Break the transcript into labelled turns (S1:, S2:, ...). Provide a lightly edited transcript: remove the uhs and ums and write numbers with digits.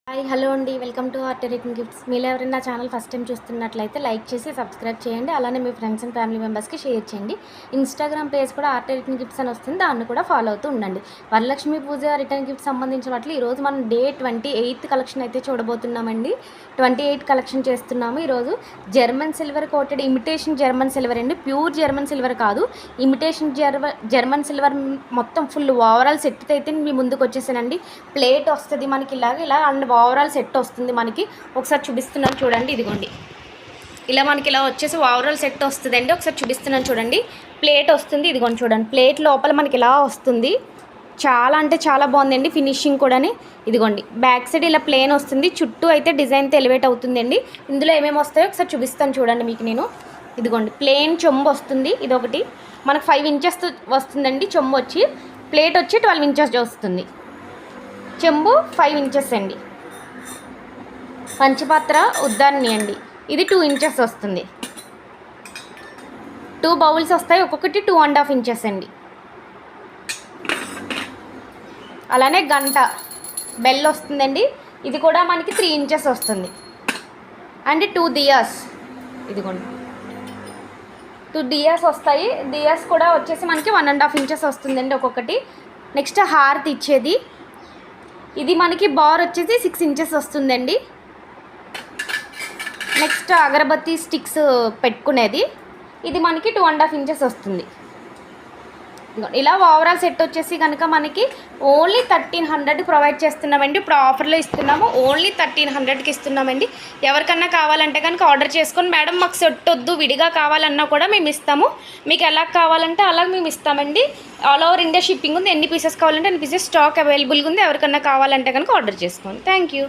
S1: Hi hello అండి, welcome to art return gifts. మీరు ఎవరైనా నా ఛానల్ ఫస్ట్ టైం చూస్తున్నట్లయితే లైక్ చేసి సబ్స్క్రైబ్ చేయండి. అలానే మీ ఫ్రెండ్స్ అండ్ ఫ్యామిలీ మెంబర్స్కి షేర్ చేయండి. ఇన్స్టాగ్రామ్ పేజ్ కూడా ఆర్ట్ రిటర్న్ గిఫ్ట్స్ అని వస్తుంది, దాన్ని కూడా ఫాలో అవుతూ ఉండండి. వరలక్ష్మి పూజ రిటర్న్ గిఫ్ట్స్ సంబంధించిన వాటిలో ఈరోజు మనం డే 28 కలెక్షన్ అయితే చూడబోతున్నామండి. 28 కలెక్షన్ చేస్తున్నాము ఈరోజు. German silver coated imitation German silver అండి, ప్యూర్ జర్మన్ సిల్వర్ కాదు, ఇమిటేషన్ జర్మన్ సిల్వర్ మొత్తం ఫుల్ ఓవరాల్ సెట్ అయితే మీ ముందుకు వచ్చేసానండి. ప్లేట్ వస్తుంది మనకి ఇలా అండ్ ఓవరాల్ సెట్ వస్తుంది మనకి. ఒకసారి చూపిస్తున్నాను చూడండి, ఇదిగోండి ఇలా మనకి ఇలా వచ్చేసి ఓవరాల్ సెట్ వస్తుందండి. ఒకసారి చూపిస్తున్నాను చూడండి. ప్లేట్ వస్తుంది, ఇదిగోండి చూడండి. ప్లేట్ లోపల మనకి ఇలా వస్తుంది, చాలా అంటే చాలా బాగుందండి ఫినిషింగ్ కూడాని. ఇదిగోండి బ్యాక్ సైడ్ ఇలా ప్లేన్ వస్తుంది, చుట్టూ అయితే డిజైన్తో ఎలివేట్ అవుతుందండి. ఇందులో ఏమేమి వస్తాయో ఒకసారి చూపిస్తాను చూడండి మీకు నేను. ఇదిగోండి ప్లేన్ చెంబు వస్తుంది, ఇదొకటి మనకు 5 ఇంచెస్ వస్తుందండి. చెంబు వచ్చి ప్లేట్ వచ్చి 12 ఇంచెస్ వస్తుంది. చెంబు 5 ఇంచెస్ అండి. పంచపాత్ర ఉద్దారణి అండి, ఇది 2 ఇంచెస్ వస్తుంది. 2 బౌల్స్ వస్తాయి, ఒక్కొక్కటి 2.5 ఇంచెస్ అండి. అలానే గంట బెల్ వస్తుందండి, ఇది కూడా మనకి 3 ఇంచెస్ వస్తుంది. అండ్ 2 దియాస్, ఇదిగోండి 2 దియాస్ వస్తాయి. దియాస్ కూడా వచ్చేసి మనకి 1.5 ఇంచెస్ వస్తుందండి ఒక్కొక్కటి. నెక్స్ట్ హారతి ఇచ్చేది, ఇది మనకి బార్ వచ్చేసి 6 ఇంచెస్ వస్తుందండి. నెక్స్ట్ అగరబత్తి స్టిక్స్ పెట్టుకునేది, ఇది మనకి 2.5 ఇంచెస్ వస్తుంది. ఇలా ఓవరాల్ సెట్ వచ్చేసి కనుక మనకి ఓన్లీ 1300 ప్రొవైడ్ చేస్తున్నామండి. ఇప్పుడు ఆఫర్లో ఇస్తున్నాము, ఓన్లీ 1300కి ఇస్తున్నామండి. ఎవరికన్నా కావాలంటే కనుక ఆర్డర్ చేసుకొని, మేడం మాకు సెట్ వద్దు విడిగా కావాలన్నా కూడా మేము ఇస్తాము, మీకు ఎలా కావాలంటే అలా మేము ఇస్తామండి. ఆల్ ఓవర్ ఇండియా షిప్పింగ్ ఉంది, ఎన్ని పీసెస్ కావాలంటే అన్ని పీసెస్ స్టాక్ అవైలబుల్గా ఉంది. ఎవరికన్నా కావాలంటే కనుక ఆర్డర్ చేసుకోండి. Thank you.